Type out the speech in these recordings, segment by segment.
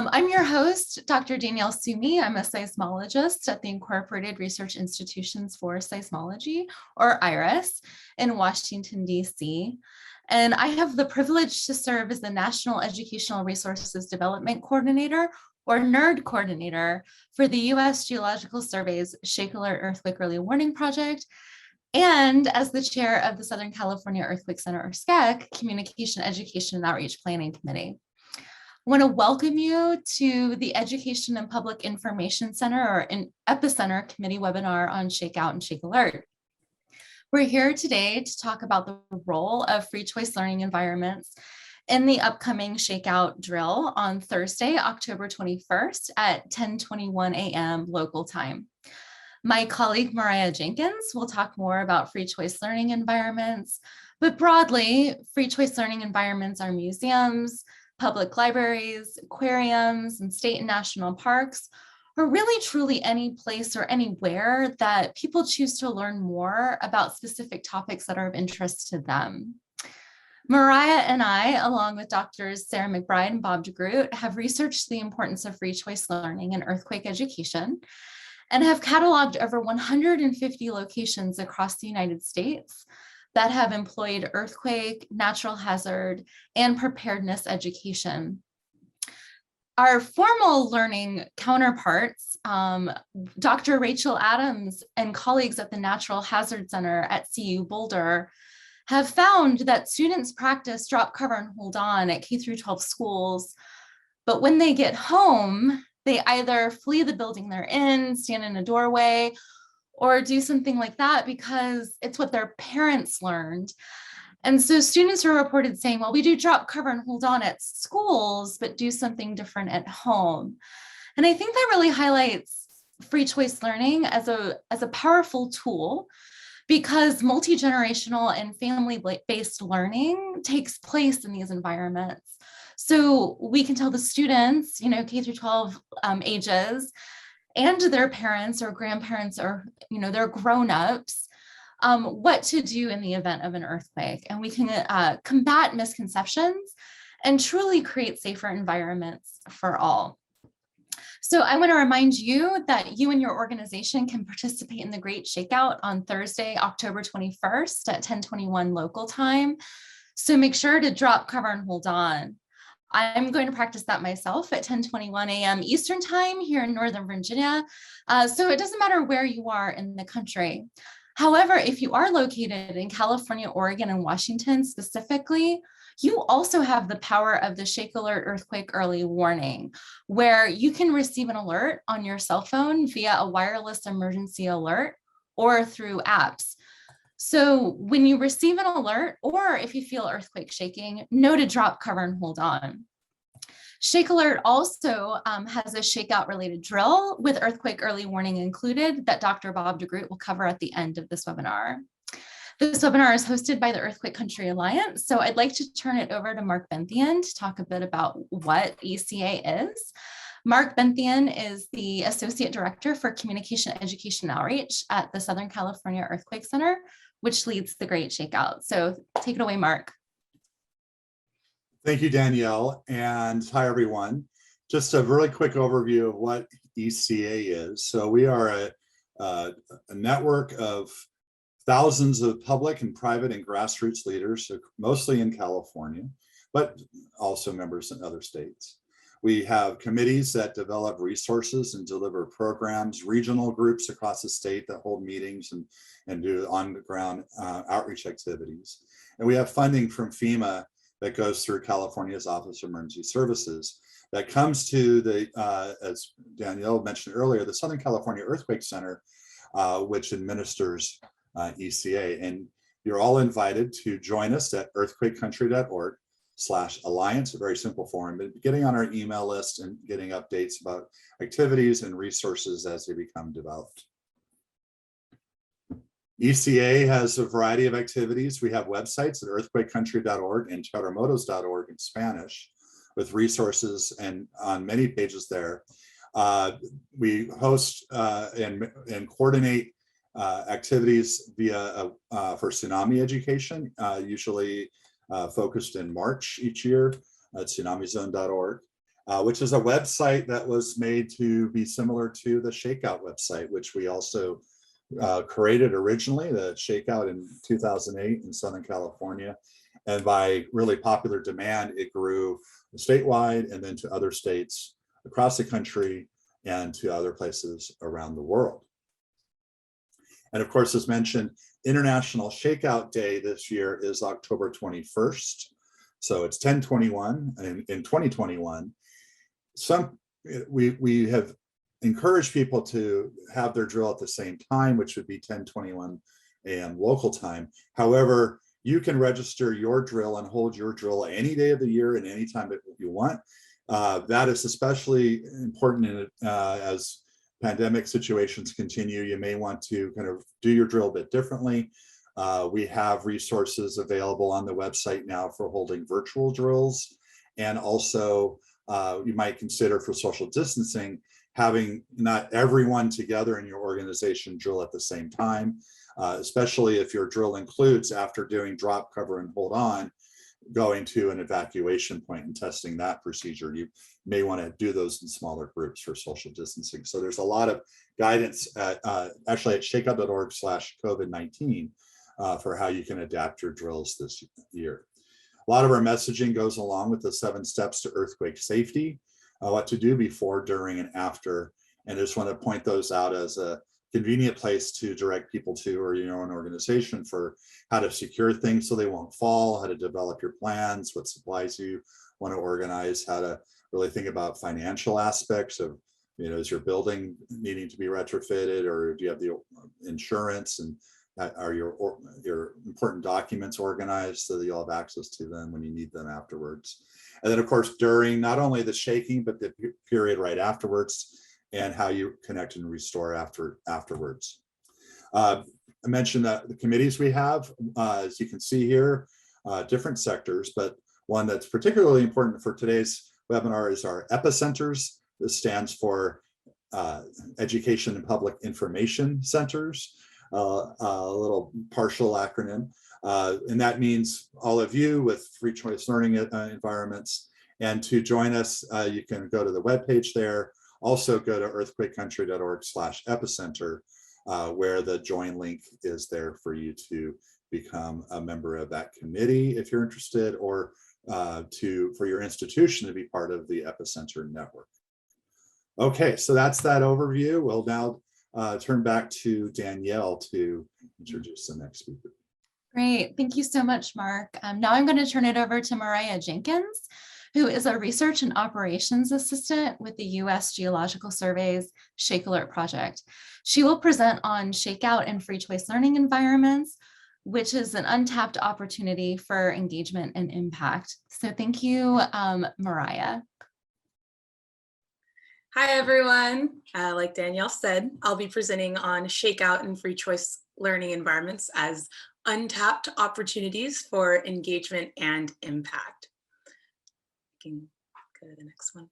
I'm your host, Dr. Danielle Sumi. I'm a seismologist at the Incorporated Research Institutions for Seismology, or IRIS, in Washington, D.C. And I have the privilege to serve as the National Educational Resources Development Coordinator, or NERD Coordinator, for the U.S. Geological Survey's ShakeAlert Earthquake Early Warning Project, and as the chair of the Southern California Earthquake Center, or SCEC, Communication, Education, and Outreach Planning Committee. I want to welcome you to the Education and Public Information Center, or an EPIcenter Committee webinar on ShakeOut and ShakeAlert. We're here today to talk about the role of free choice learning environments in the upcoming ShakeOut drill on Thursday, October 21st at 10:21 a.m. local time. My colleague Mariah Jenkins will talk more about free choice learning environments, but broadly, free choice learning environments are museums, public libraries, aquariums, and state and national parks, or really truly any place or anywhere that people choose to learn more about specific topics that are of interest to them. Mariah and I, along with Doctors Sarah McBride and Bob DeGroot, have researched the importance of free choice learning in earthquake education and have cataloged over 150 locations across the United States that have employed earthquake, natural hazard, and preparedness education. Our formal learning counterparts, Dr. Rachel Adams and colleagues at the Natural Hazard Center at CU Boulder, have found that students practice drop, cover, and hold on at K-12 schools, but when they get home, they either flee the building they're in, stand in a doorway, or do something like that because it's what their parents learned. And so students are reported saying, well, we do drop, cover, and hold on at schools, but do something different at home. And I think that really highlights free choice learning as a powerful tool, because multi-generational and family-based learning takes place in these environments. So we can tell the students, K through 12 ages, and their parents or grandparents or their grown-ups, what to do in the event of an earthquake. And we can combat misconceptions and truly create safer environments for all. So I want to remind you that you and your organization can participate in the Great Shakeout on Thursday, October 21st at 10:21 local time. So make sure to drop, cover, and hold on. I'm going to practice that myself at 10:21 a.m. Eastern time here in Northern Virginia. So it doesn't matter where you are in the country. However, if you are located in California, Oregon, and Washington specifically, you also have the power of the ShakeAlert Earthquake Early Warning, where you can receive an alert on your cell phone via a wireless emergency alert or through apps. So when you receive an alert, or if you feel earthquake shaking, know to drop, cover, and hold on. ShakeAlert also has a shakeout related drill with earthquake early warning included that Dr. Bob DeGroot will cover at the end of this webinar. This webinar is hosted by the Earthquake Country Alliance, so I'd like to turn it over to Mark Benthian to talk a bit about what ECA is. Mark Benthian is the Associate Director for Communication, Education, and Outreach at the Southern California Earthquake Center, which leads the Great Shakeout. So take it away, Mark. Thank you, Danielle, and hi, everyone. Just a really quick overview of what ECA is. So we are a network of thousands of public and private and grassroots leaders, mostly in California, but also members in other states. We have committees that develop resources and deliver programs, regional groups across the state that hold meetings and do on-the-ground outreach activities. And we have funding from FEMA that goes through California's Office of Emergency Services that comes to the, as Danielle mentioned earlier, the Southern California Earthquake Center, which administers ECA. And you're all invited to join us at earthquakecountry.org/alliance, a very simple form, but getting on our email list and getting updates about activities and resources as they become developed. ECA has a variety of activities. We have websites at earthquakecountry.org and terremotos.org in Spanish with resources, and on many pages there. We host and coordinate activities via for tsunami education, usually focused in March each year at tsunamizone.org. which is a website that was made to be similar to the ShakeOut website, which we also created originally, the ShakeOut in 2008 in Southern California. And by really popular demand, it grew statewide and then to other states across the country and to other places around the world. And of course, as mentioned, International ShakeOut Day this year is October 21st. So it's 10/21 in 2021. We have encouraged people to have their drill at the same time, which would be 10:21 a.m. local time. However, you can register your drill and hold your drill any day of the year and any time that you want. That is especially important as pandemic situations continue. You may want to kind of do your drill a bit differently. We have resources available on the website now for holding virtual drills. And also you might consider for social distancing, having not everyone together in your organization drill at the same time, especially if your drill includes, after doing drop, cover, and hold on, going to an evacuation point and testing that procedure. You may want to do those in smaller groups for social distancing. So there's a lot of guidance actually at shakeout.org/COVID-19 for how you can adapt your drills this year. A lot of our messaging goes along with the 7 steps to earthquake safety, what to do before, during, and after. And I just want to point those out as a convenient place to direct people to, or your own organization, for how to secure things so they won't fall, how to develop your plans, what supplies you want to organize, how to really think about financial aspects of, is your building needing to be retrofitted, or do you have the insurance, and are your important documents organized so that you'll have access to them when you need them afterwards. And then of course, during not only the shaking, but the period right afterwards, and how you connect and restore afterwards. I mentioned that the committees we have, as you can see here, different sectors, but one that's particularly important for today's webinar is our EPIcenters. This stands for Education and Public Information Centers, a little partial acronym. And that means all of you with FreeChoice learning environments. And to join us, you can go to the webpage there. Also go to earthquakecountry.org/epicenter, where the join link is there for you to become a member of that committee if you're interested, or for your institution to be part of the EPIcenter network. Okay, so that's that overview. We'll now turn back to Danielle to introduce the next speaker. Great, thank you so much, Mark. Now I'm going to turn it over to Mariah Jenkins, who is a research and operations assistant with the U.S. Geological Survey's ShakeAlert project. She will present on ShakeOut and FreeChoice learning environments, which is an untapped opportunity for engagement and impact. So thank you, Mariah. Hi, everyone. Like Danielle said, I'll be presenting on ShakeOut and FreeChoice learning environments as untapped opportunities for engagement and impact. Can go to the next one.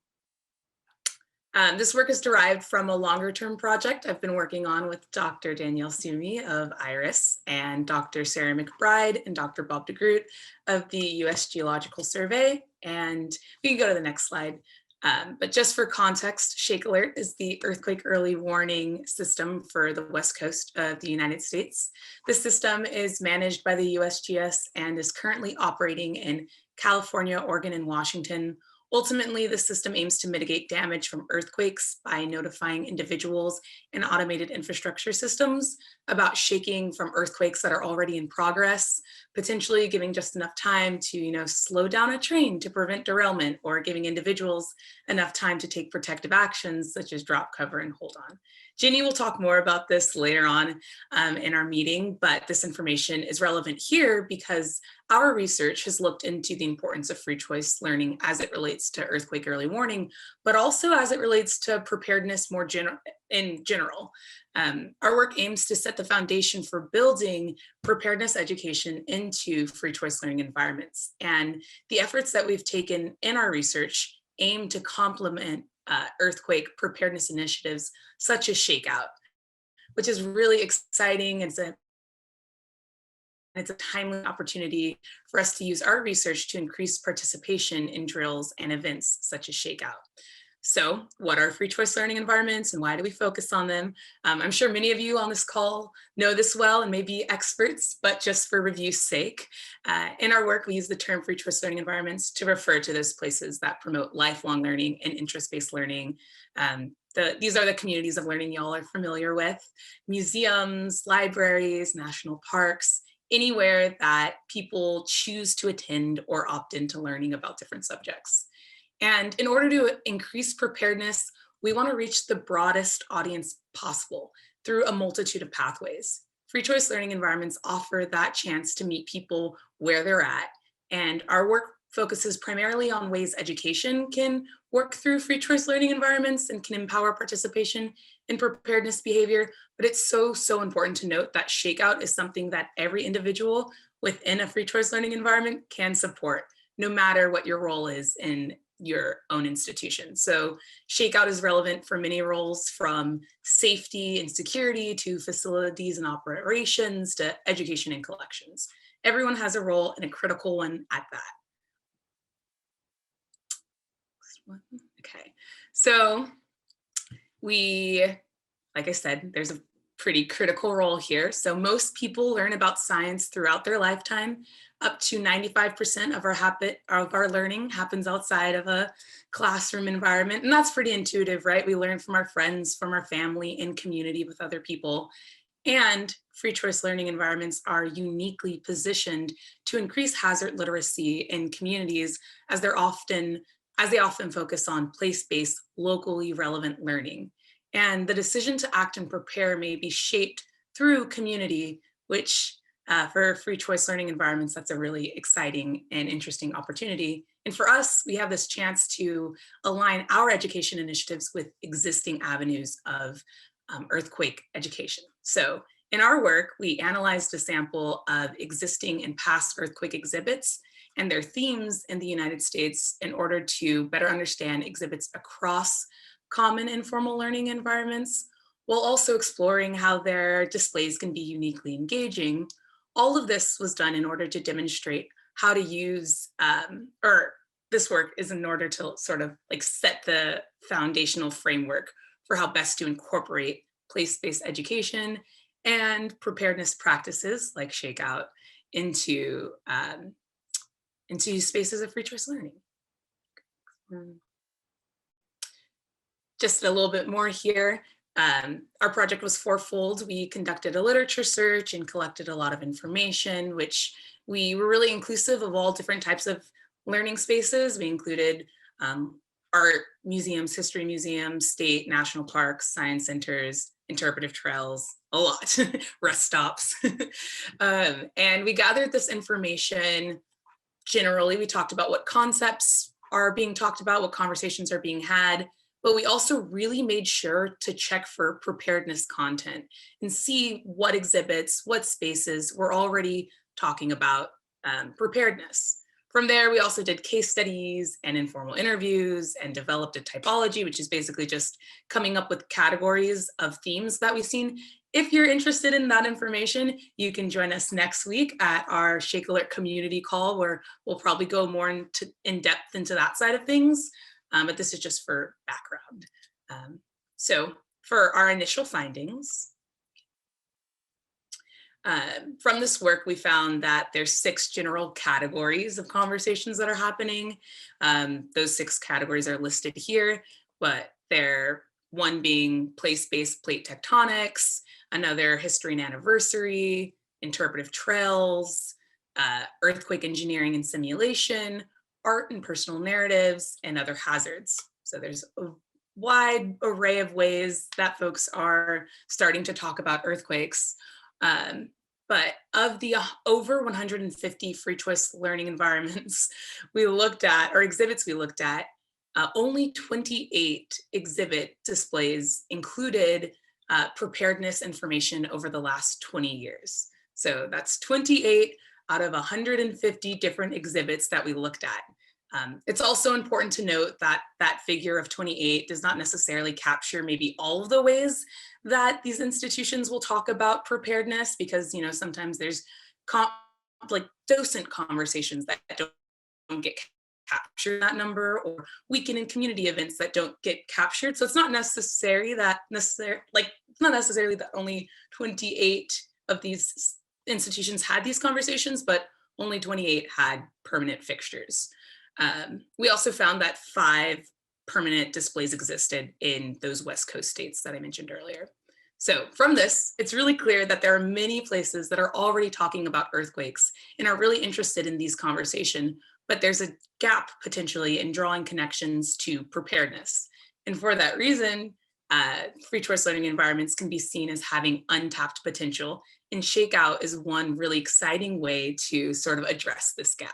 This work is derived from a longer-term project I've been working on with Dr. Danielle Sumi of IRIS and Dr. Sarah McBride and Dr. Bob DeGroot of the U.S. Geological Survey. And we can go to the next slide. But just for context, ShakeAlert is the earthquake early warning system for the West Coast of the United States. This system is managed by the USGS and is currently operating in California, Oregon, and Washington. Ultimately, the system aims to mitigate damage from earthquakes by notifying individuals and automated infrastructure systems about shaking from earthquakes that are already in progress, potentially giving just enough time to, slow down a train to prevent derailment, or giving individuals enough time to take protective actions such as drop, cover, and hold on. Ginny will talk more about this later on in our meeting, but this information is relevant here because our research has looked into the importance of FreeChoice learning as it relates to earthquake early warning, but also as it relates to preparedness in general. Our work aims to set the foundation for building preparedness education into FreeChoice learning environments. And the efforts that we've taken in our research aim to complement earthquake preparedness initiatives such as ShakeOut, which is really exciting. It's an It's a timely opportunity for us to use our research to increase participation in drills and events such as ShakeOut. So what are free choice learning environments and why do we focus on them? I'm sure many of you on this call know this well and may be experts, but just for review's sake, in our work, we use the term free choice learning environments to refer to those places that promote lifelong learning and interest-based learning. These are the communities of learning y'all are familiar with: museums, libraries, national parks, anywhere that people choose to attend or opt into learning about different subjects. And in order to increase preparedness, we want to reach the broadest audience possible through a multitude of pathways. Free choice learning environments offer that chance to meet people where they're at. And our work focuses primarily on ways education can work through free choice learning environments and can empower participation in preparedness behavior. But it's so important to note that ShakeOut is something that every individual within a free choice learning environment can support, no matter what your role is in your own institution. So ShakeOut is relevant for many roles, from safety and security to facilities and operations to education and collections. Everyone has a role, and a critical one at that. Okay, so like I said, there's a pretty critical role here. So most people learn about science throughout their lifetime. Up to 95% of our learning happens outside of a classroom environment. And that's pretty intuitive, right? We learn from our friends, from our family, in community with other people. And free choice learning environments are uniquely positioned to increase hazard literacy in communities, as they often focus on place-based, locally relevant learning. And the decision to act and prepare may be shaped through community, which for free choice learning environments, that's a really exciting and interesting opportunity. And for us, we have this chance to align our education initiatives with existing avenues of earthquake education. So in our work, we analyzed a sample of existing and past earthquake exhibits and their themes in the United States in order to better understand exhibits across common informal learning environments, while also exploring how their displays can be uniquely engaging. All of this was done in order to demonstrate how to use, this work is in order to sort of like set the foundational framework for how best to incorporate place-based education and preparedness practices like ShakeOut into spaces of free choice learning. Just a little bit more here. Our project was fourfold. We conducted a literature search and collected a lot of information, which we were really inclusive of all different types of learning spaces. We included art museums, history museums, state, national parks, science centers, interpretive trails, a lot, rest stops. And we gathered this information. Generally, we talked about what concepts are being talked about, what conversations are being had, but we also really made sure to check for preparedness content and see what exhibits, what spaces were already talking about preparedness. From there, we also did case studies and informal interviews and developed a typology, which is basically just coming up with categories of themes that we've seen. If you're interested in that information, you can join us next week at our ShakeAlert community call, where we'll probably go more in depth into that side of things. But this is just for background. So for our initial findings, from this work, we found that there's 6 general categories of conversations that are happening. Those 6 categories are listed here, but they're one being place-based plate tectonics, another history and anniversary, interpretive trails, earthquake engineering and simulation, art and personal narratives, and other hazards. So there's a wide array of ways that folks are starting to talk about earthquakes. But of the over 150 free choice learning environments we looked at, or exhibits we looked at, only 28 exhibit displays included preparedness information over the last 20 years. So that's 28 out of 150 different exhibits that we looked at. It's also important to note that that figure of 28 does not necessarily capture maybe all of the ways that these institutions will talk about preparedness, because sometimes there's like docent conversations that don't get captured in that number, or weekend and community events that don't get captured. So it's not necessarily that only 28 of these institutions had these conversations, but only 28 had permanent fixtures. We also found that 5 permanent displays existed in those West Coast states that I mentioned earlier. So from this, it's really clear that there are many places that are already talking about earthquakes and are really interested in these conversations, but there's a gap potentially in drawing connections to preparedness. And for that reason, free choice learning environments can be seen as having untapped potential, and ShakeOut is one really exciting way to sort of address this gap.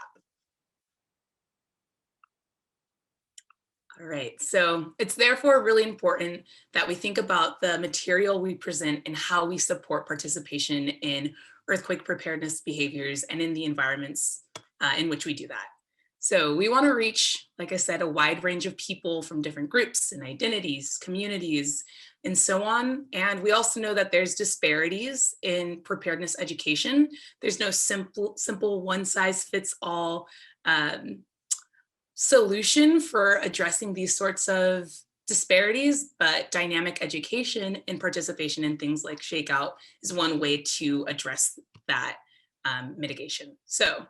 All right, so it's therefore really important that we think about the material we present and how we support participation in earthquake preparedness behaviors and in the environments in which we do that. So we want to reach, like I said, a wide range of people from different groups and identities, communities, and so on. And we also know that there's disparities in preparedness education. There's no simple one-size-fits-all solution for addressing these sorts of disparities, but dynamic education and participation in things like ShakeOut is one way to address that mitigation. So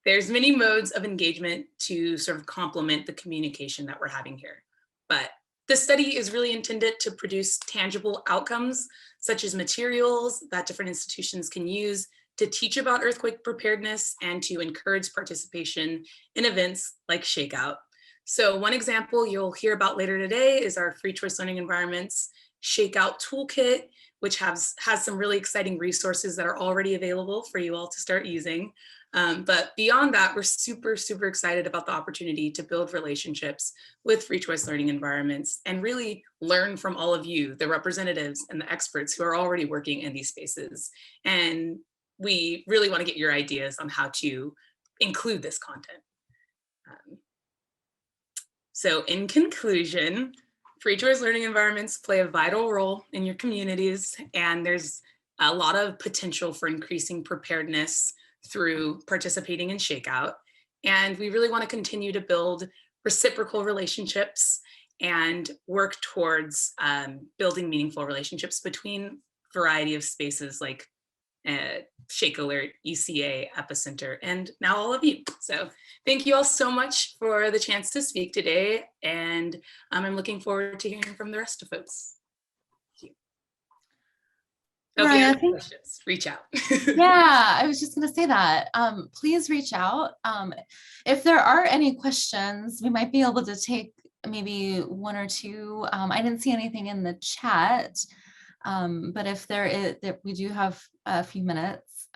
there's many modes of engagement to sort of complement the communication that we're having here. But this study is really intended to produce tangible outcomes, such as materials that different institutions can use to teach about earthquake preparedness and to encourage participation in events like ShakeOut. So one example you'll hear about later today is our free choice learning environments ShakeOut Toolkit, which has some really exciting resources that are already available for you all to start using. But beyond that, we're super excited about the opportunity to build relationships with free choice learning environments and really learn from all of you, the representatives and the experts who are already working in these spaces. And we really want to get your ideas on how to include this content. So in conclusion, free choice learning environments play a vital role in your communities, and there's a lot of potential for increasing preparedness through participating in ShakeOut. And we really want to continue to build reciprocal relationships and work towards building meaningful relationships between a variety of spaces like ShakeAlert, ECA, EPIcenter, and now all of you. So thank you all so much for the chance to speak today. And I'm looking forward to hearing from the rest of folks. Mariah, questions, reach out. Yeah, I was just going to say that. Please reach out. If there are any questions, we might be able to take maybe 1 or 2. I didn't see anything in the chat, but if there is, we do have a few minutes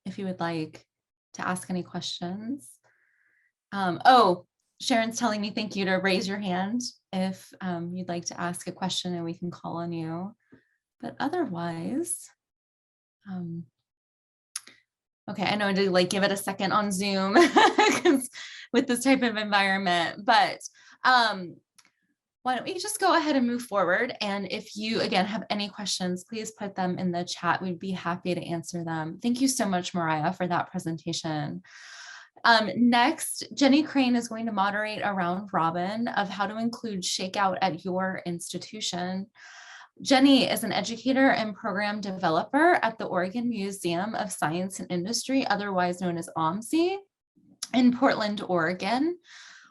if you would like to ask any questions. Oh, Sharon's telling me thank you to raise your hand if you'd like to ask a question and we can call on you. But otherwise, okay, I know to like give it a second on Zoom with this type of environment, but why don't we just go ahead and move forward? And if you, again, have any questions, please put them in the chat. We'd be happy to answer them. Thank you so much, Mariah, for that presentation. Next, Jenny Crane is going to moderate a round robin of how to include ShakeOut at your institution. Jenny is an educator and program developer at the Oregon Museum of Science and Industry, otherwise known as OMSI, in Portland, Oregon.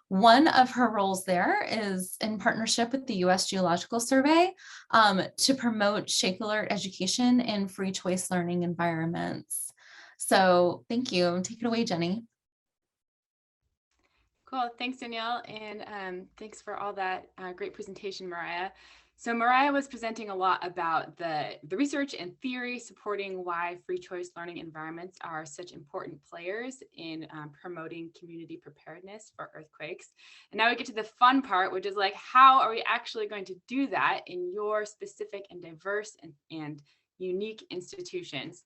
One of her roles there is in partnership with the U.S. Geological Survey to promote ShakeAlert education in free choice learning environments. So thank you. Take it away, Jenny. Cool. Thanks, Danielle. And thanks for all that great presentation, Mariah. So Mariah was presenting a lot about the research and theory supporting why free choice learning environments are such important players in promoting community preparedness for earthquakes. And now we get to the fun part, which is like, how are we actually going to do that in your specific and diverse and unique institutions?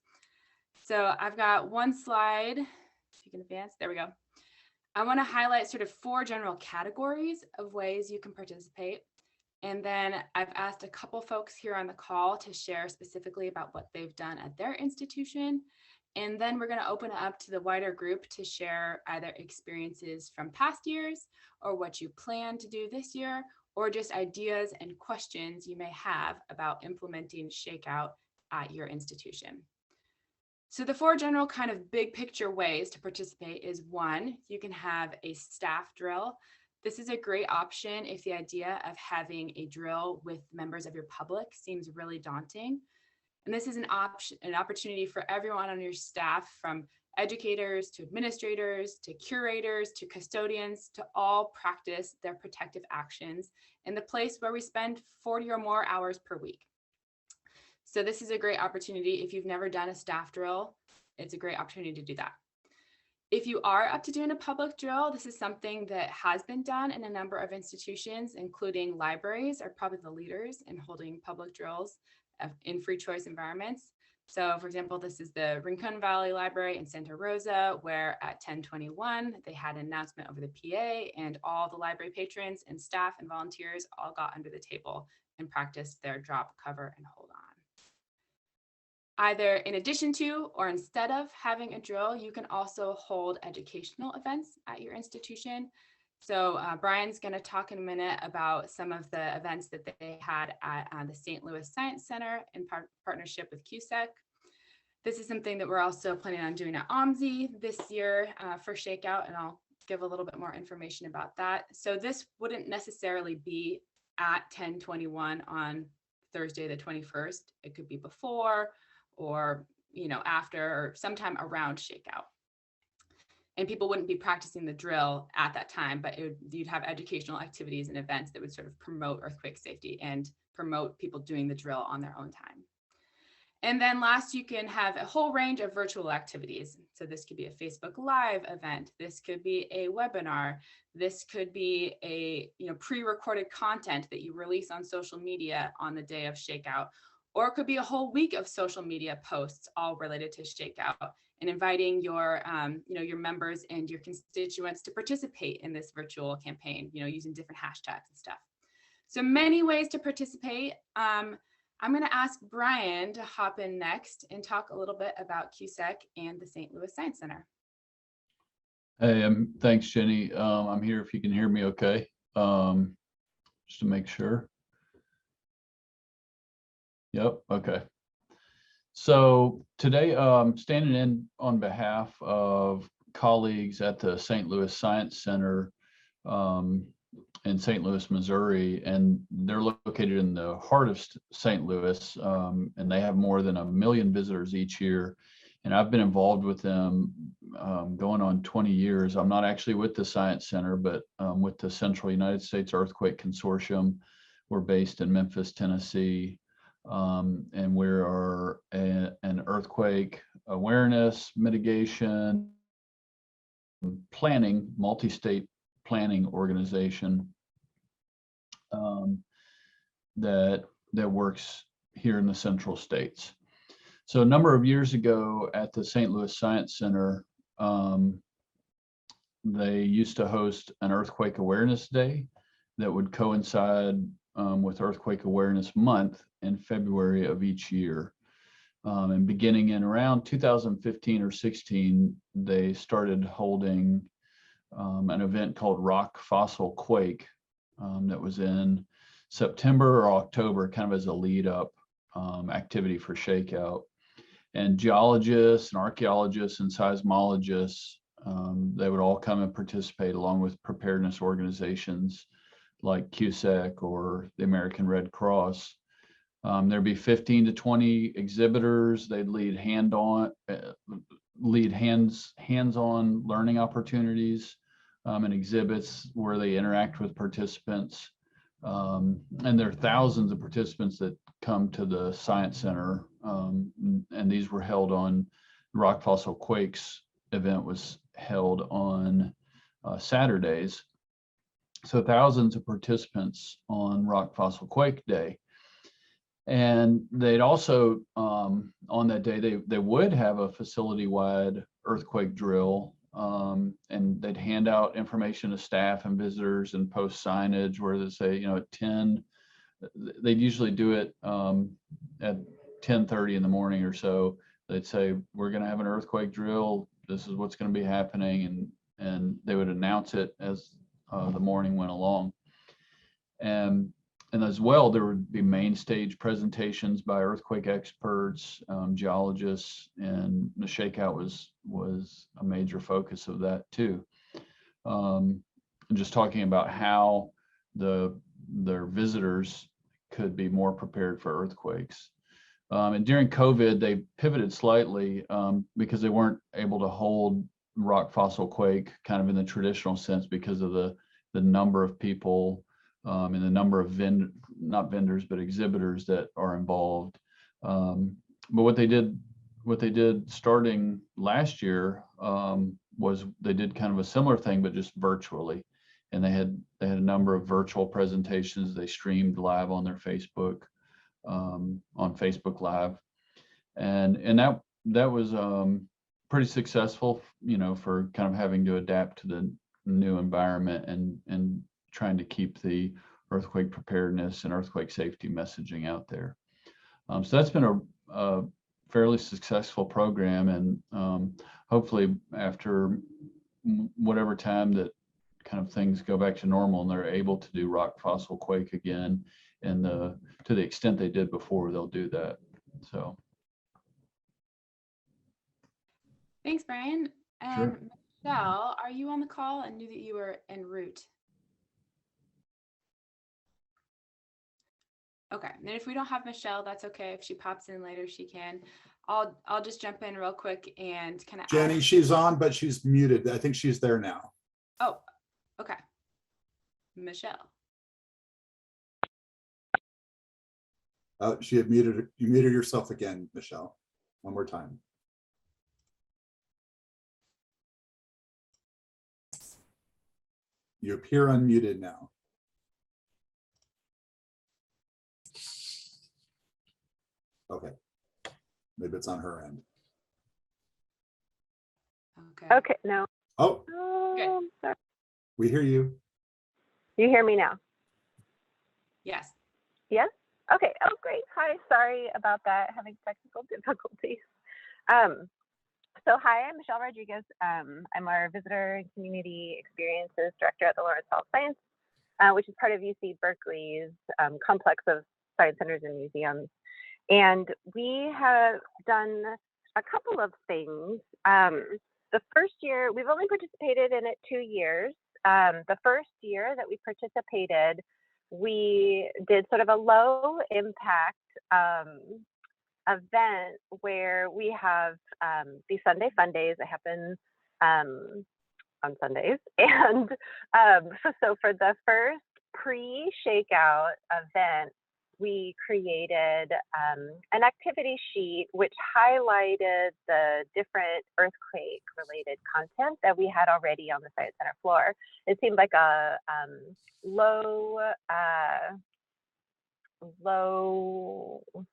So I've got one slide, if you can advance, there we go. I want to highlight sort of 4 general categories of ways you can participate. And then I've asked a couple folks here on the call to share specifically about what they've done at their institution. And then we're going to open it up to the wider group to share either experiences from past years or what you plan to do this year, or just ideas and questions you may have about implementing ShakeOut at your institution. So the 4 general kind of big picture ways to participate is 1, you can have a staff drill. This is a great option if the idea of having a drill with members of your public seems really daunting. And this is an opportunity for everyone on your staff, from educators to administrators to curators to custodians, to all practice their protective actions in the place where we spend 40 or more hours per week. So this is a great opportunity. If you've never done a staff drill, it's a great opportunity to do that. If you are up to doing a public drill, this is something that has been done in a number of institutions, including libraries are probably the leaders in holding public drills in free choice environments. So for example, this is the Rincon Valley Library in Santa Rosa, where at 10:21, they had an announcement over the PA, and all the library patrons and staff and volunteers all got under the table and practiced their drop, cover, and hold on. Either in addition to or instead of having a drill, you can also hold educational events at your institution. So Brian's going to talk in a minute about some of the events that they had at the St. Louis Science Center in partnership with QSEC. This is something that we're also planning on doing at OMSI this year for ShakeOut, and I'll give a little bit more information about that. So this wouldn't necessarily be at 10:21 on Thursday the 21st. It could be before, or after, or sometime around ShakeOut. And people wouldn't be practicing the drill at that time, but you'd have educational activities and events that would sort of promote earthquake safety and promote people doing the drill on their own time. And then last, you can have a whole range of virtual activities. So this could be a Facebook Live event. This could be a webinar. This could be a pre-recorded content that you release on social media on the day of ShakeOut. Or it could be a whole week of social media posts all related to ShakeOut, and inviting your members and your constituents to participate in this virtual campaign, using different hashtags and stuff. So many ways to participate. I'm going to ask Brian to hop in next and talk a little bit about QSEC and the St. Louis Science Center. Hey, thanks, Jenny. I'm here if you can hear me okay, just to make sure. Yep, okay. So today, standing in on behalf of colleagues at the St. Louis Science Center in St. Louis, Missouri, and they're located in the heart of St. Louis, and they have more than 1 million visitors each year. And I've been involved with them going on 20 years. I'm not actually with the Science Center, but with the Central United States Earthquake Consortium. We're based in Memphis, Tennessee. And we are an earthquake awareness, mitigation, planning, multi-state planning organization that works here in the Central States. So a number of years ago at the St. Louis Science Center, they used to host an Earthquake Awareness Day that would coincide with Earthquake Awareness Month in February of each year. And beginning in around 2015 or 16, they started holding an event called Rock Fossil Quake that was in September or October, kind of as a lead up activity for ShakeOut. And geologists and archaeologists and seismologists, they would all come and participate, along with preparedness organizations like QSEC or the American Red Cross. There'd be 15 to 20 exhibitors. They'd lead hands-on learning opportunities and exhibits where they interact with participants. And there are thousands of participants that come to the Science Center, and these were held on Rock Fossil Quakes event was held on Saturdays. So thousands of participants on Rock Fossil Quake Day. And they'd also, on that day, they would have a facility-wide earthquake drill, and they'd hand out information to staff and visitors and post signage where they say, at 10, they'd usually do it at 10:30 in the morning or so. they'd say, we're going to have an earthquake drill. This is what's going to be happening. And they would announce it as the morning went along. And as well, there would be main stage presentations by earthquake experts, geologists, and the ShakeOut was a major focus of that too. And just talking about how their visitors could be more prepared for earthquakes. And during COVID, they pivoted slightly because they weren't able to hold rock fossil quake kind of in the traditional sense because of the number of people and the number of not vendors, but exhibitors that are involved. But what they did starting last year was they did kind of a similar thing, but just virtually. And they had a number of virtual presentations. They streamed live on their Facebook, on Facebook Live, and that was pretty successful, for kind of having to adapt to the new environment and trying to keep the earthquake preparedness and earthquake safety messaging out there. So that's been a fairly successful program, and hopefully after whatever time that kind of things go back to normal and they're able to do rock fossil quake again, and to the extent they did before, they'll do that. So thanks, Brian. And Sure. Michelle, are you on the call? I knew that you were en route. Okay, and if we don't have Michelle, that's okay. If she pops in later, she can. I'll just jump in real quick and kind of Jenny, she's on, but she's muted. I think she's there now. Oh, okay. Michelle. Oh, she had muted. You muted yourself again, Michelle. One more time. You appear unmuted now. Okay. Maybe it's on her end. Okay. Okay, no. Oh, Sorry. we hear you. You hear me now? Yes. Yes? Okay. Oh, great. Hi. Sorry about that. Having technical difficulties. So hi, I'm Michelle Rodriguez. I'm our Visitor and Community Experiences Director at the Lawrence Health Science, which is part of UC Berkeley's complex of science centers and museums. And we have done a couple of things. The first year, we've only participated in it 2 years. The first year that we participated, we did sort of a low impact event where we have these Sunday fun days that happen on Sundays. And so for the first pre-shakeout event, we created an activity sheet which highlighted the different earthquake related content that we had already on the Science Center floor. It seemed like a low,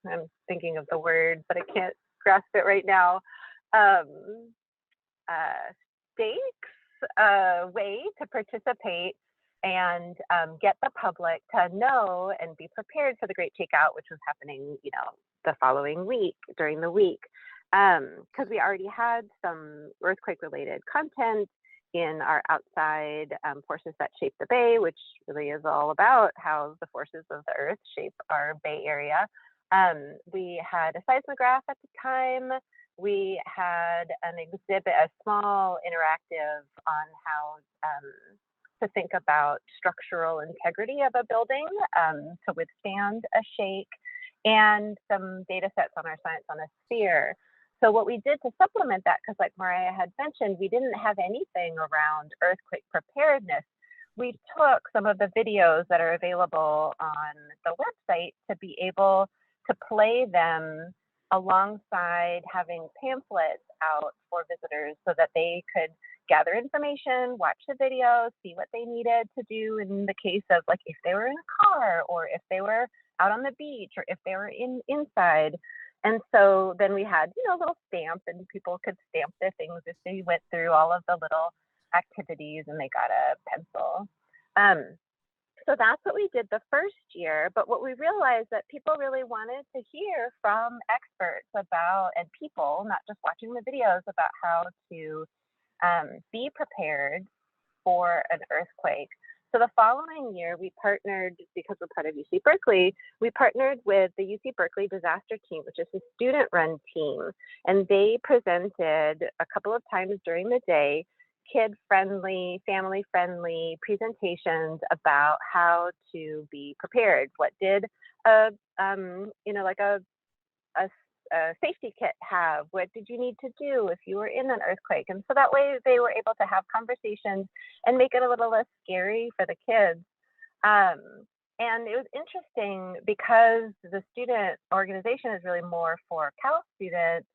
I'm thinking of the word, but I can't grasp it right now, stakes way to participate and get the public to know and be prepared for the Great Shakeout, which was happening, the following week, during the week. Because we already had some earthquake-related content in our outside Forces That Shape the Bay, which really is all about how the forces of the earth shape our Bay Area. We had a seismograph at the time. We had an exhibit, a small interactive on how to think about structural integrity of a building to withstand a shake, and some data sets on our Science on a Sphere. So what we did to supplement that, because like Mariah had mentioned, we didn't have anything around earthquake preparedness. We took some of the videos that are available on the website to be able to play them alongside having pamphlets out for visitors so that they could gather information, watch the videos, see what they needed to do in the case of like if they were in a car or if they were out on the beach or if they were inside. And so then we had, a little stamp, and people could stamp their things if they went through all of the little activities and they got a pencil. so that's what we did the first year. But what we realized that people really wanted to hear from experts about, and people, not just watching the videos, about how to be prepared for an earthquake. So the following year, we partnered, because we're part of UC Berkeley, we partnered with the UC Berkeley disaster team, which is a student-run team. And they presented a couple of times during the day, kid-friendly, family-friendly presentations about how to be prepared. What did a safety kit have? What did you need to do if you were in an earthquake? And so that way they were able to have conversations and make it a little less scary for the kids. And it was interesting because the student organization is really more for Cal student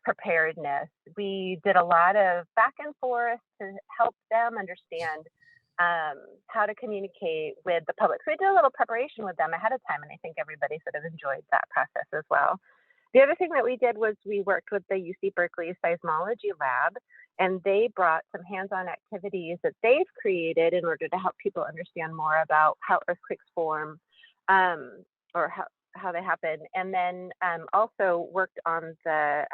preparedness. We did a lot of back and forth to help them understand how to communicate with the public. So we did a little preparation with them ahead of time, and I think everybody sort of enjoyed that process as well. The other thing that we did was we worked with the UC Berkeley Seismology Lab, and they brought some hands-on activities that they've created in order to help people understand more about how earthquakes form, or how they happen. And then also worked on the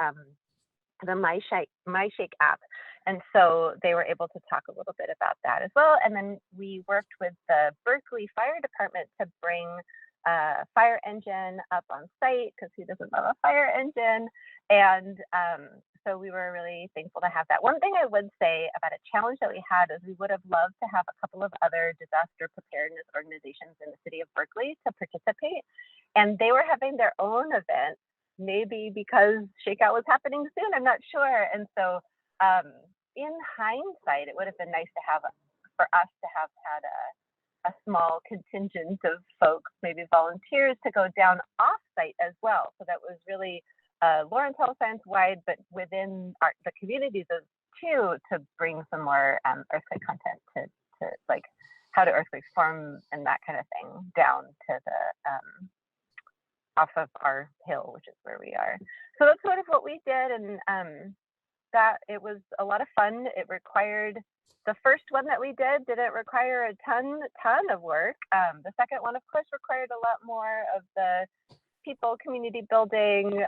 MyShake app. And so they were able to talk a little bit about that as well. And then we worked with the Berkeley Fire Department to bring a fire engine up on site, because who doesn't love a fire engine? And so we were really thankful to have that. One thing I would say about a challenge that we had is we would have loved to have a couple of other disaster preparedness organizations in the city of Berkeley to participate. And they were having their own event, maybe because ShakeOut was happening soon, I'm not sure. And so in hindsight, it would have been nice to have, for us to have had a small contingent of folks, maybe volunteers, to go down off site as well. So that was really Lawrence Health Science wide, but within the communities too, to bring some more earthquake content to like how do earthquakes form and that kind of thing down to the off of our hill, which is where we are. So that's sort of what we did, and that it was a lot of fun. It required, the first one that we didn't require a ton of work. The second one, of course, required a lot more of the people, community building,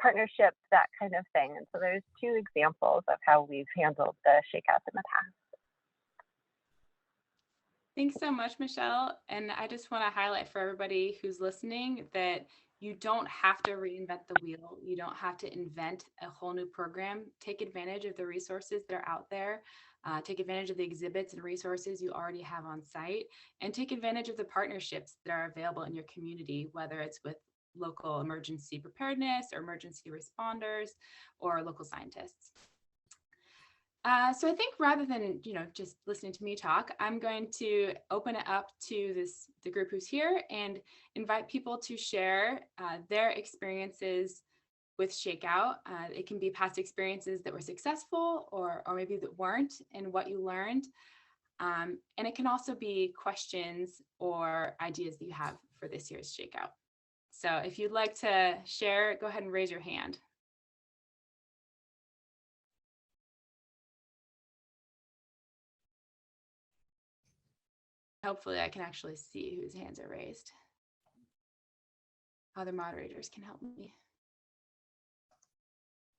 partnerships, that kind of thing. And so there's two examples of how we've handled the shakeouts in the past. Thanks so much, Michelle. And I just want to highlight for everybody who's listening that you don't have to reinvent the wheel. You don't have to invent a whole new program. Take advantage of the resources that are out there. Take advantage of the exhibits and resources you already have on site, and take advantage of the partnerships that are available in your community, whether it's with local emergency preparedness or emergency responders or local scientists. So I think rather than just listening to me talk, I'm going to open it up to the group who's here and invite people to share their experiences with ShakeOut. It can be past experiences that were successful or maybe that weren't, and what you learned. And it can also be questions or ideas that you have for this year's ShakeOut. So if you'd like to share, go ahead and raise your hand. Hopefully I can actually see whose hands are raised. Other moderators can help me.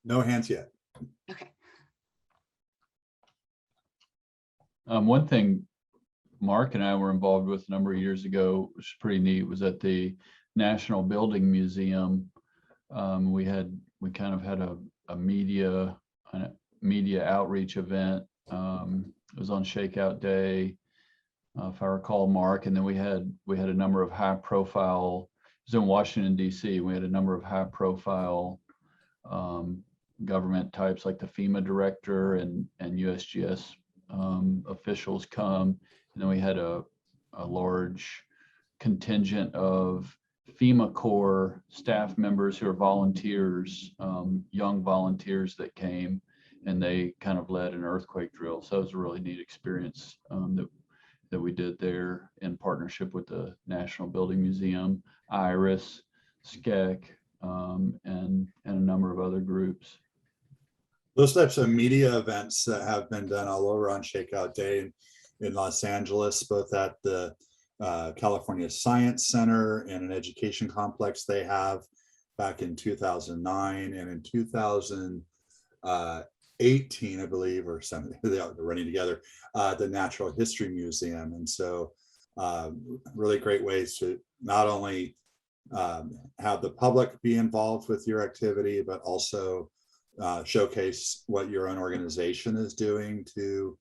No hands yet. Okay. One thing Mark and I were involved with a number of years ago, which is pretty neat, was at the National Building Museum. We kind of had a media outreach event. It was on ShakeOut Day, if I recall, Mark, and then we had a number of high profile. It was in Washington D.C. We had a number of high profile government types like the FEMA director and USGS officials come, and then we had a large contingent of FEMA Corps staff members who are volunteers, young volunteers that came, and they kind of led an earthquake drill. So it was a really neat experience that we did there in partnership with the National Building Museum, IRIS, SCEC, and a number of other groups. Those types of media events that have been done all over on ShakeOut Day in Los Angeles, both at the California Science Center and an education complex they have back in 2009, and in 2018, I believe, or something, they're running together, the Natural History Museum. And so really great ways to not only have the public be involved with your activity, but also showcase what your own organization is doing to,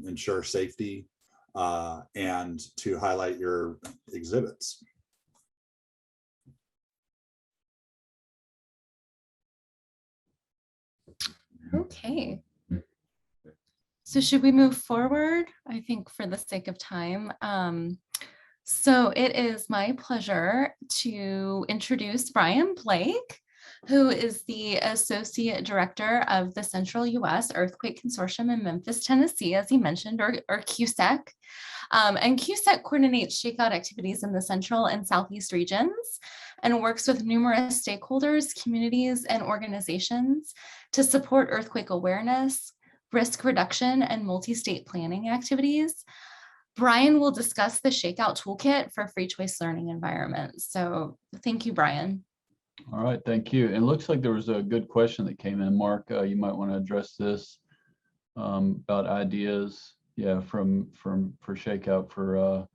ensure safety and to highlight your exhibits. Okay. So should we move forward? I think for the sake of time. So it is my pleasure to introduce Brian Blake, who is the Associate Director of the Central U.S. Earthquake Consortium in Memphis, Tennessee, as he mentioned, or CUSEC. And CUSEC coordinates shakeout activities in the Central and Southeast regions and works with numerous stakeholders, communities, and organizations to support earthquake awareness, risk reduction, and multi-state planning activities. Brian will discuss the ShakeOut Toolkit for free choice learning environments. So thank you, Brian. All right, thank you. It looks like there was a good question that came in. Mark, you might want to address this about ideas, for ShakeOut for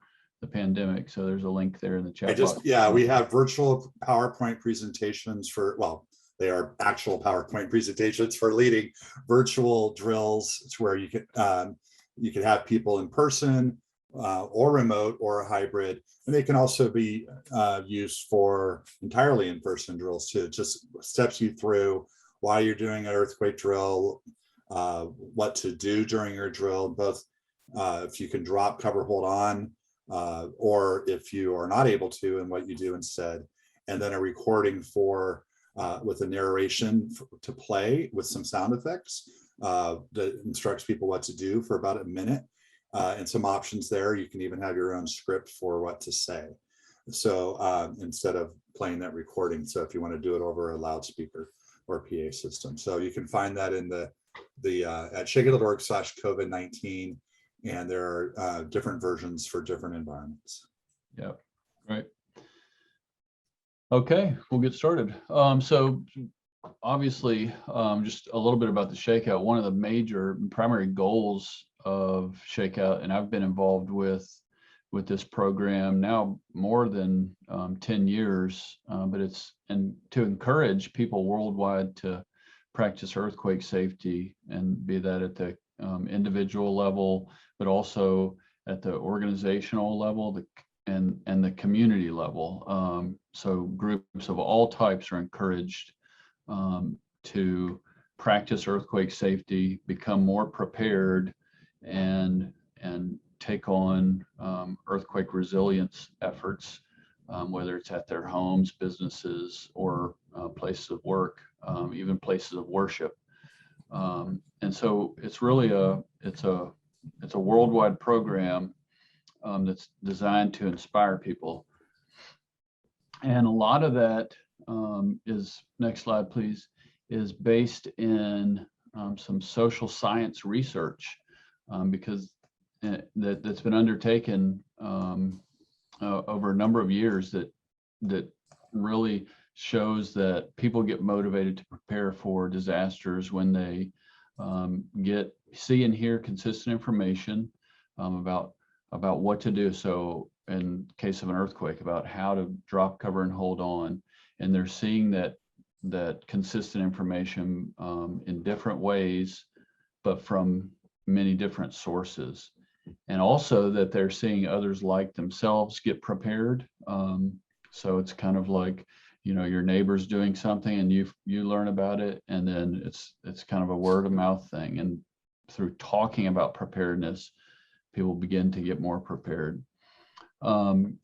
the pandemic. So there's a link there in the chat box. We have virtual PowerPoint presentations for, well, they are actual PowerPoint presentations for leading virtual drills to where you can have people in person or remote or a hybrid, and they can also be used for entirely in-person drills too. Just steps you through why you're doing an earthquake drill, what to do during your drill, both if you can drop, cover, hold on, or if you are not able to, and what you do instead, and then a recording for with a narration to play with some sound effects that instructs people what to do for about a minute, and some options there. You can even have your own script for what to say. So instead of playing that recording, so if you want to do it over a loudspeaker or PA system. So you can find that in the at shakeout.org/COVID-19, and there are different versions for different environments. Yep, right. Okay, we'll get started. So obviously, just a little bit about the ShakeOut. One of the major primary goals of ShakeOut, and I've been involved with this program now more than 10 years, but it's to encourage people worldwide to practice earthquake safety, and be that at the individual level, but also at the organizational level, and the community level. So groups of all types are encouraged to practice earthquake safety, become more prepared, and take on earthquake resilience efforts, whether it's at their homes, businesses, or places of work, even places of worship. And so it's really a worldwide program that's designed to inspire people. And a lot of that is, next slide please, is based in some social science research, because that's been undertaken over a number of years that really shows that people get motivated to prepare for disasters when they see and hear consistent information about what to do. So in case of an earthquake, about how to drop, cover, and hold on, and they're seeing that consistent information in different ways, but from many different sources, and also that they're seeing others like themselves get prepared. So it's kind of like, your neighbor's doing something and you learn about it, and then it's kind of a word of mouth thing, and through talking about preparedness, people begin to get more prepared. And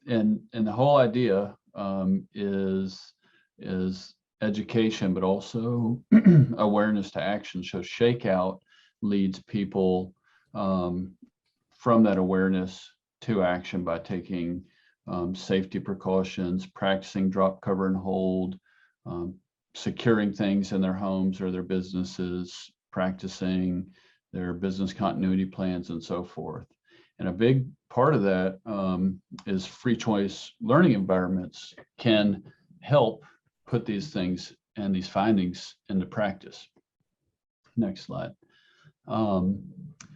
the whole idea is education, but also awareness to action. So ShakeOut leads people from that awareness to action by taking safety precautions, practicing drop, cover, and hold, securing things in their homes or their businesses, practicing their business continuity plans, and so forth. And a big part of that is free choice learning environments can help put these things and these findings into practice. Next slide.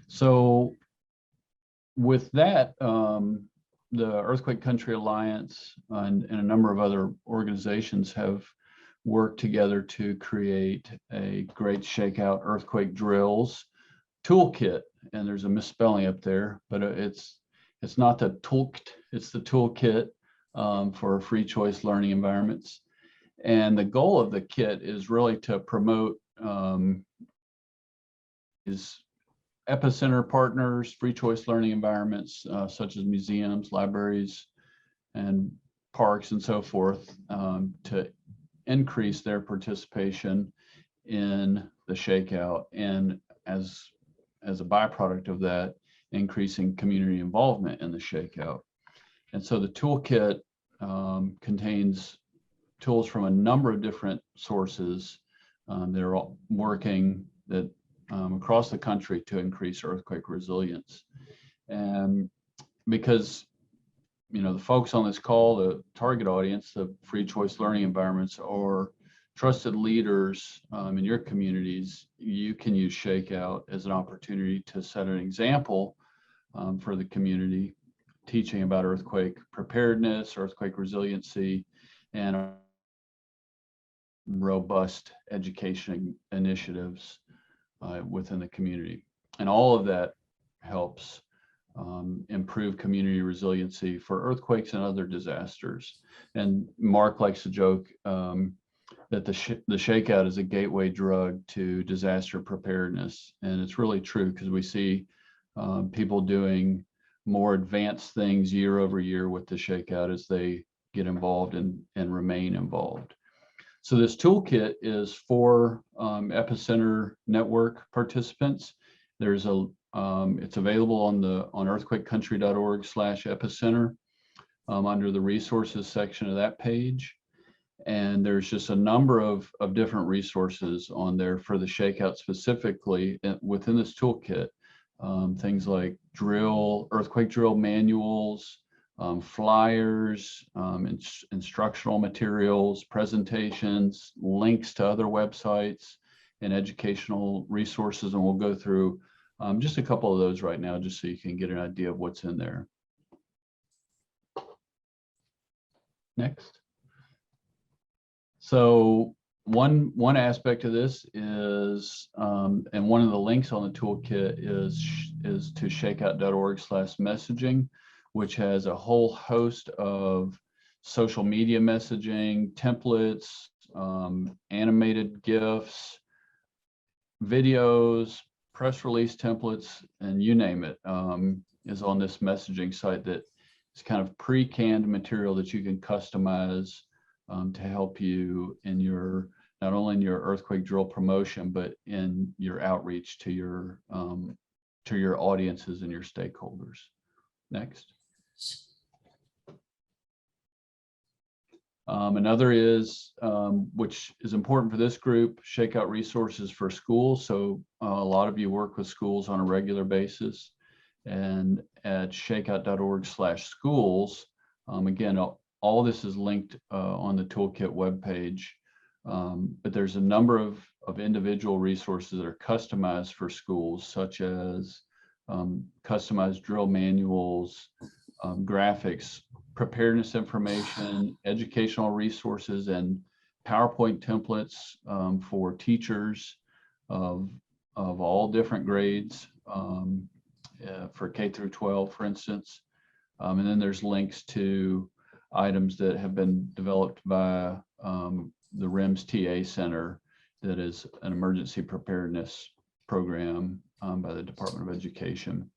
So with that, the Earthquake Country Alliance and a number of other organizations have worked together to create a great ShakeOut earthquake drills toolkit. And there's a misspelling up there, but it's not the toolkit, it's the toolkit for free choice learning environments. And the goal of the kit is really to promote is EPIcenter partners, free choice learning environments, such as museums, libraries, and parks and so forth, to increase their participation in the ShakeOut, and as a byproduct of that, increasing community involvement in the ShakeOut. And so the toolkit contains tools from a number of different sources that are all working across the country to increase earthquake resilience. And because the folks on this call, the target audience, the free choice learning environments, are trusted leaders in your communities, you can use ShakeOut as an opportunity to set an example for the community, teaching about earthquake preparedness, earthquake resiliency, and robust education initiatives within the community. And all of that helps improve community resiliency for earthquakes and other disasters. And Mark likes to joke that the ShakeOut is a gateway drug to disaster preparedness. And it's really true, because we see people doing more advanced things year over year with the ShakeOut as they get involved and remain involved. So this toolkit is for EPIcenter Network participants. There's it's available on earthquakecountry.org/epicenter under the resources section of that page. And there's just a number of different resources on there for the ShakeOut specifically within this toolkit. Things like earthquake drill manuals, flyers, instructional materials, presentations, links to other websites, and educational resources. And we'll go through just a couple of those right now, just so you can get an idea of what's in there. Next. So one aspect of this is, and one of the links on the toolkit is to shakeout.org/messaging, which has a whole host of social media messaging, templates, animated GIFs, videos, press release templates, and you name it, is on this messaging site that is kind of pre-canned material that you can customize to help you in not only in your earthquake drill promotion, but in your outreach to your audiences and your stakeholders. Next. Another is, which is important for this group, ShakeOut Resources for schools. So a lot of you work with schools on a regular basis, and at shakeout.org/schools, again, all this is linked on the toolkit webpage, but there's a number of individual resources that are customized for schools, such as customized drill manuals, graphics, preparedness information, educational resources, and PowerPoint templates for teachers of all different grades, for K through 12, for instance. And then there's links to items that have been developed by the RIMS TA Center, that is an emergency preparedness program by the Department of Education.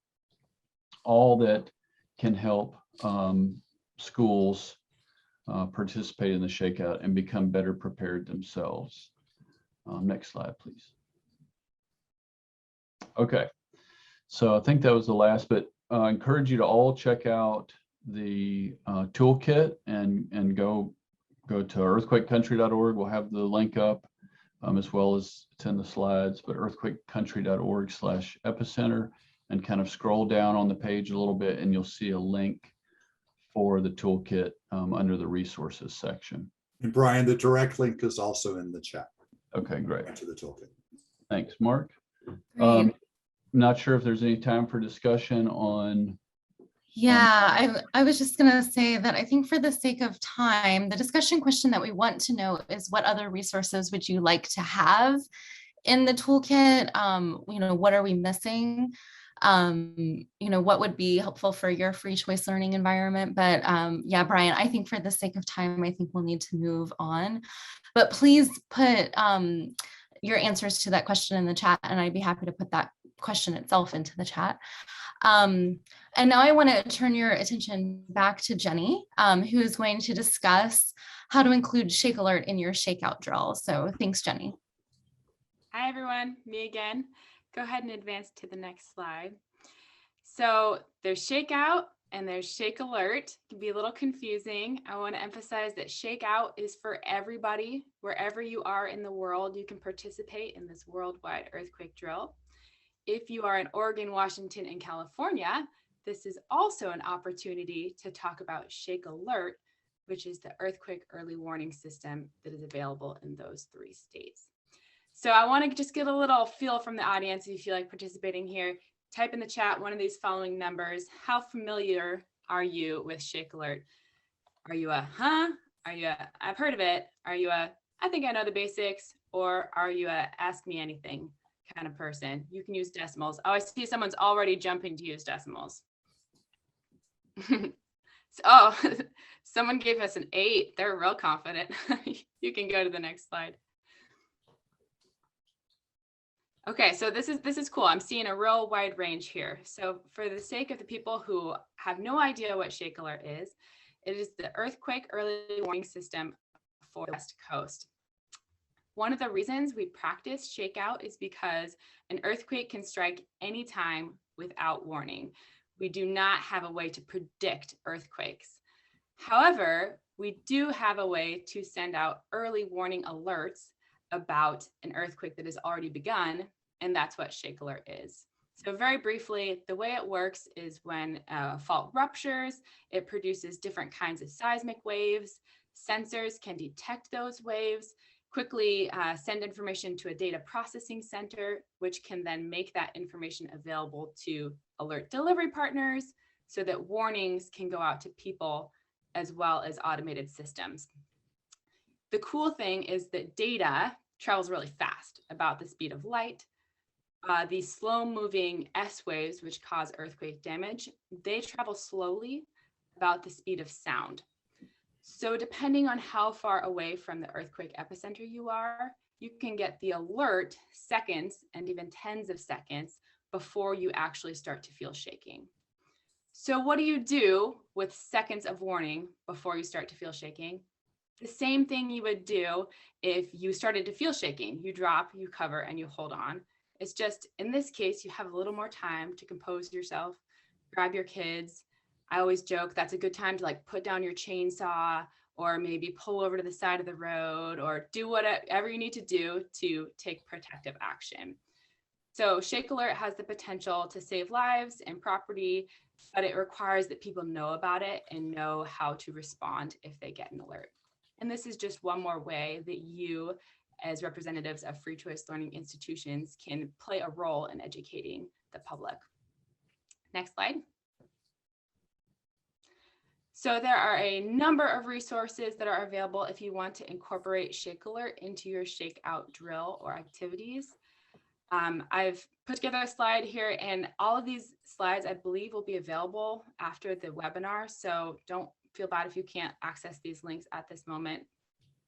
All that can help schools participate in the ShakeOut and become better prepared themselves. Next slide, please. Okay, so I think that was the last, but I encourage you to all check out the toolkit and go to earthquakecountry.org. We'll have the link up as well as it's in the slides, but earthquakecountry.org/epicenter. and kind of scroll down on the page a little bit, and you'll see a link for the toolkit under the resources section. And Brian, the direct link is also in the chat. Okay, great. To the toolkit. Thanks, Mark. Great. Not sure if there's any time for discussion on. Yeah, I was just going to say that I think for the sake of time, the discussion question that we want to know is what other resources would you like to have in the toolkit? What are we missing? What would be helpful for your free choice learning environment? But yeah, Brian, I think for the sake of time, I think we'll need to move on. But please put your answers to that question in the chat, and I'd be happy to put that question itself into the chat. And now I want to turn your attention back to Jenny, who is going to discuss how to include ShakeAlert in your ShakeOut drill. So thanks, Jenny. Hi, everyone. Me again. Go ahead and advance to the next slide. So there's ShakeOut and there's ShakeAlert. It can be a little confusing. I want to emphasize that ShakeOut is for everybody. Wherever you are in the world, you can participate in this worldwide earthquake drill. If you are in Oregon, Washington, and California, this is also an opportunity to talk about ShakeAlert, which is the earthquake early warning system that is available in those 3 states. So I want to just get a little feel from the audience if you feel like participating here. Type in the chat one of these following numbers. How familiar are you with ShakeAlert? Are you a, huh? Are you a, I've heard of it? Are you a, I think I know the basics? Or are you a, ask me anything kind of person? You can use decimals. Oh, I see someone's already jumping to use decimals. Oh, someone gave us an 8. They're real confident. You can go to the next slide. Okay, so this is cool. I'm seeing a real wide range here. So for the sake of the people who have no idea what ShakeAlert is, it is the earthquake early warning system for the West Coast. One of the reasons we practice ShakeOut is because an earthquake can strike anytime without warning. We do not have a way to predict earthquakes. However, we do have a way to send out early warning alerts about an earthquake that has already begun, and that's what ShakeAlert is. So very briefly, the way it works is when a fault ruptures, it produces different kinds of seismic waves. Sensors can detect those waves, quickly send information to a data processing center, which can then make that information available to alert delivery partners so that warnings can go out to people as well as automated systems. The cool thing is that data travels really fast, about the speed of light. These slow moving S waves, which cause earthquake damage, they travel slowly, about the speed of sound. So depending on how far away from the earthquake epicenter you are, you can get the alert seconds and even tens of seconds before you actually start to feel shaking. So what do you do with seconds of warning before you start to feel shaking? The same thing you would do if you started to feel shaking. You drop, you cover, and you hold on. It's just, in this case, you have a little more time to compose yourself, grab your kids. I always joke that's a good time to like put down your chainsaw or maybe pull over to the side of the road or do whatever you need to do to take protective action. So ShakeAlert has the potential to save lives and property, but it requires that people know about it and know how to respond if they get an alert. And this is just one more way that you, as representatives of free choice learning institutions, can play a role in educating the public. Next slide. So there are a number of resources that are available if you want to incorporate ShakeAlert into your ShakeOut drill or activities. I've put together a slide here, and all of these slides, I believe, will be available after the webinar. So don't feel bad if you can't access these links at this moment.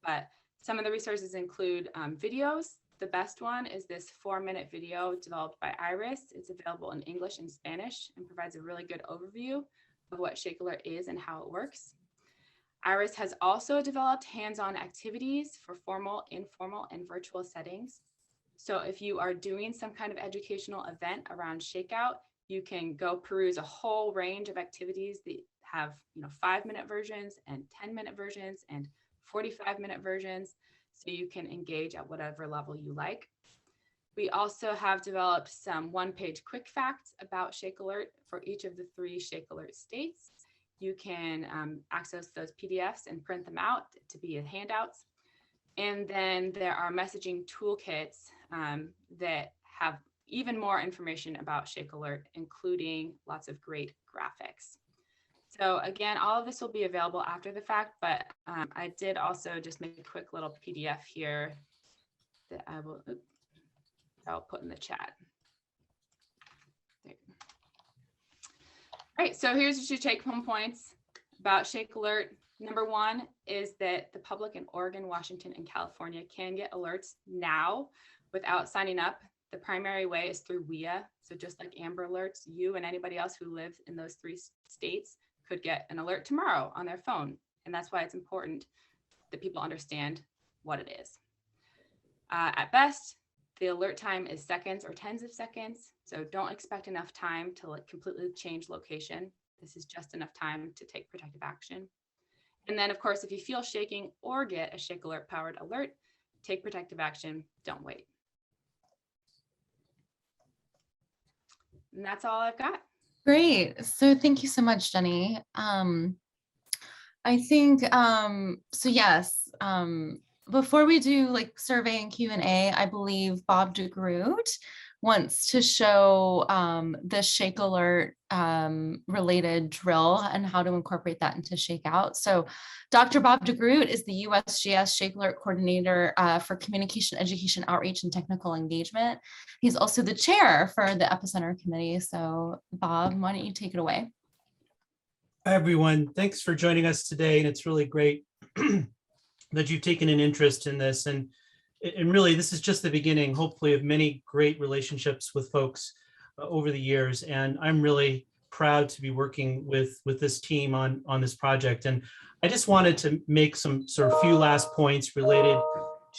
But some of the resources include videos. The best one is this 4-minute video developed by Iris. It's available in English and Spanish and provides a really good overview of what ShakeAlert is and how it works. Iris has also developed hands-on activities for formal, informal, and virtual settings. So if you are doing some kind of educational event around ShakeOut, you can go peruse a whole range of activities that have 5-minute versions and 10-minute versions and 45-minute versions, so you can engage at whatever level you like. We also have developed some one-page quick facts about ShakeAlert for each of the 3 ShakeAlert states. You can access those PDFs and print them out to be handouts. And then there are messaging toolkits that have even more information about ShakeAlert, including lots of great graphics. So again, all of this will be available after the fact, but I did also just make a quick little PDF here that I'll put in the chat. There. All right, so here's your take-home points about ShakeAlert. Number 1 is that the public in Oregon, Washington, and California can get alerts now without signing up. The primary way is through WIA. So just like Amber Alerts, you and anybody else who lives in those 3 states could get an alert tomorrow on their phone. And that's why it's important that people understand what it is. At best, the alert time is seconds or tens of seconds. So don't expect enough time to completely change location. This is just enough time to take protective action. And then of course, if you feel shaking or get a ShakeAlert powered alert, take protective action, don't wait. And that's all I've got. Great. So thank you so much, Jenny. I think, so yes, before we do like survey and Q&A, I believe Bob DeGroot wants to show the ShakeAlert related drill and how to incorporate that into ShakeOut. So Dr. Bob DeGroot is the USGS ShakeAlert Coordinator for Communication, Education, Outreach, and Technical Engagement. He's also the chair for the EPIcenter Committee. So Bob, why don't you take it away? Hi, everyone. Thanks for joining us today. And it's really great that you've taken an interest in this. And really, this is just the beginning, hopefully, of many great relationships with folks over the years. And I'm really proud to be working with this team on this project. And I just wanted to make some sort of few last points related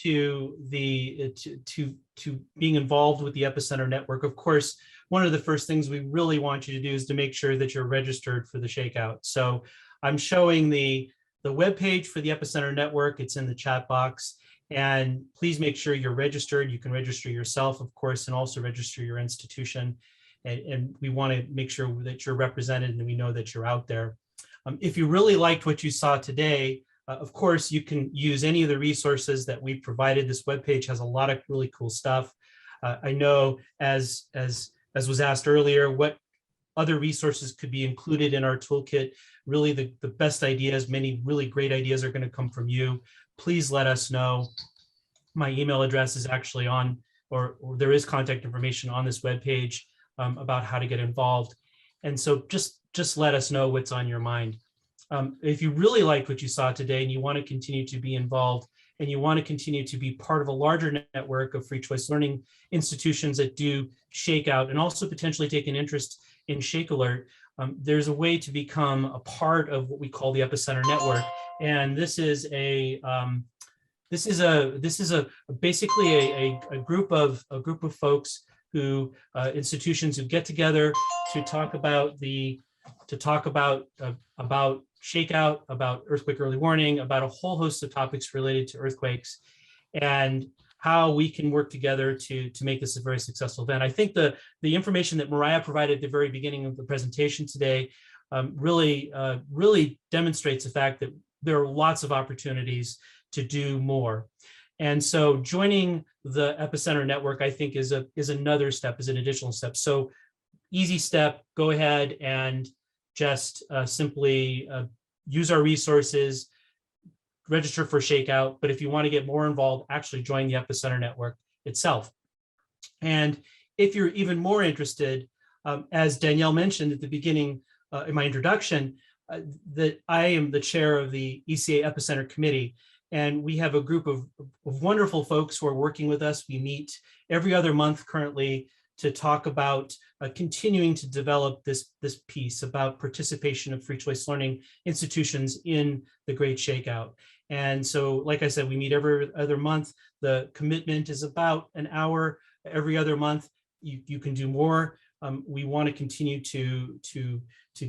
to the to being involved with the EPIcenter Network. Of course, one of the first things we really want you to do is to make sure that you're registered for the ShakeOut. So I'm showing the webpage for the EPIcenter Network. It's in the chat box. And please make sure you're registered. You can register yourself, of course, and also register your institution. And we want to make sure that you're represented and we know that you're out there. If you really liked what you saw today, of course, you can use any of the resources that we provided. This webpage has a lot of really cool stuff. I know, as was asked earlier, what other resources could be included in our toolkit. Really, the best ideas, many really great ideas are going to come from you. Please let us know. My email address is actually on, or there is contact information on this webpage about how to get involved. And so just let us know what's on your mind. If you really liked what you saw today and you want to continue to be involved and you want to continue to be part of a larger network of free choice learning institutions that do ShakeOut and also potentially take an interest in ShakeAlert, there's a way to become a part of what we call the EPIcenter Network. And this is basically a group of folks who institutions who get together to talk about about ShakeOut, about earthquake early warning, about a whole host of topics related to earthquakes, and how we can work together to make this a very successful event. I think the information that Mariah provided at the very beginning of the presentation today really demonstrates the fact that there are lots of opportunities to do more. And so joining the EPIcenter Network, I think, is another step, is an additional step. So easy step, go ahead and just simply use our resources, register for ShakeOut. But if you want to get more involved, actually join the EPIcenter Network itself. And if you're even more interested, as Danielle mentioned at the beginning in my introduction, that I am the chair of the ECA EPIcenter Committee. And we have a group of wonderful folks who are working with us. We meet every other month currently to talk about continuing to develop this piece about participation of free choice learning institutions in the Great Shakeout. And so, like I said, we meet every other month. The commitment is about an hour every other month. You can do more. We want to continue to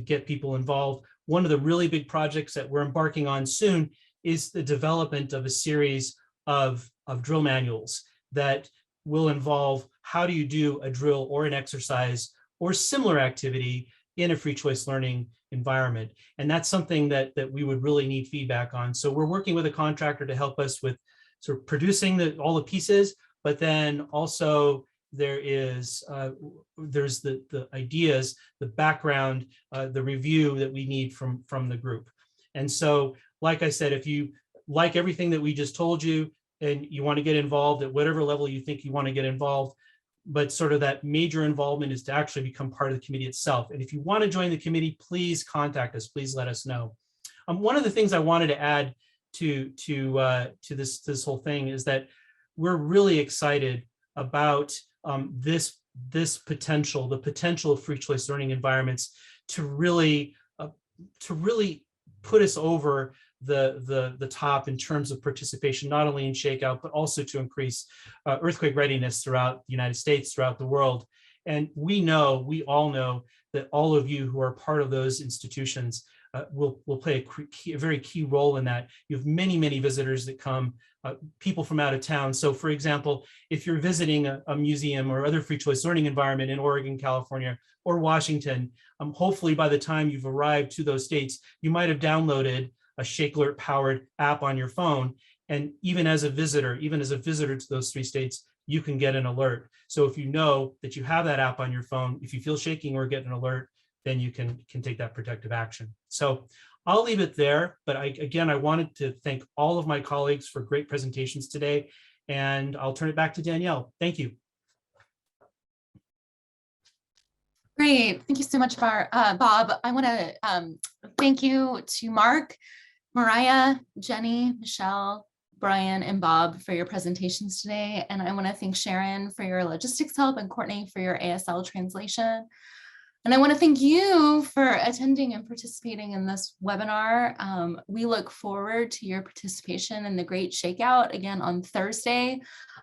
get people involved. One of the really big projects that we're embarking on soon is the development of a series of drill manuals that will involve how do you do a drill or an exercise or similar activity in a free choice learning environment. And that's something that we would really need feedback on. So we're working with a contractor to help us with sort of producing all the pieces, but then also there's the ideas, the background, the review that we need from the group. And so, like I said, if you like everything that we just told you and you want to get involved at whatever level you think you want to get involved, but sort of that major involvement is to actually become part of the committee itself. And if you want to join the committee, please contact us. Please let us know. One of the things I wanted to add to this whole thing is that we're really excited about this potential, the potential of free choice learning environments to really put us over the top in terms of participation, not only in ShakeOut, but also to increase earthquake readiness throughout the United States, throughout the world. And we all know that all of you who are part of those institutions will play a very key role in that. You have many, many visitors that come, people from out of town. So for example, if you're visiting a museum or other free choice learning environment in Oregon, California, or Washington, hopefully by the time you've arrived to those states, you might have downloaded a ShakeAlert powered app on your phone. And even as a visitor to those 3 states, you can get an alert. So if you know that you have that app on your phone, if you feel shaking or get an alert, then you can take that protective action. So I'll leave it there. But I wanted to thank all of my colleagues for great presentations today. And I'll turn it back to Danielle. Thank you. Great. Thank you so much, Bob. I want to thank you to Mark, Mariah, Jenny, Michelle, Brian, and Bob for your presentations today. And I want to thank Sharon for your logistics help and Courtney for your ASL translation. And I want to thank you for attending and participating in this webinar. We look forward to your participation in the Great Shakeout again on Thursday,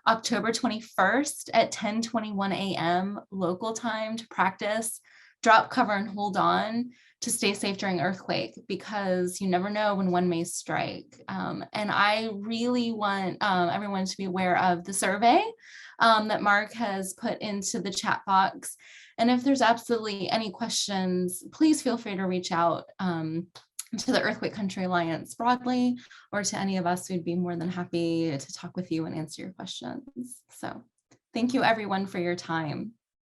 October 21st at 10:21 a.m. local time to practice drop, cover, and hold on to stay safe during earthquake, because you never know when one may strike. And I really want everyone to be aware of the survey that Mark has put into the chat box. And if there's absolutely any questions, please feel free to reach out to the Earthquake Country Alliance broadly, or to any of us. We'd be more than happy to talk with you and answer your questions. So thank you everyone for your time.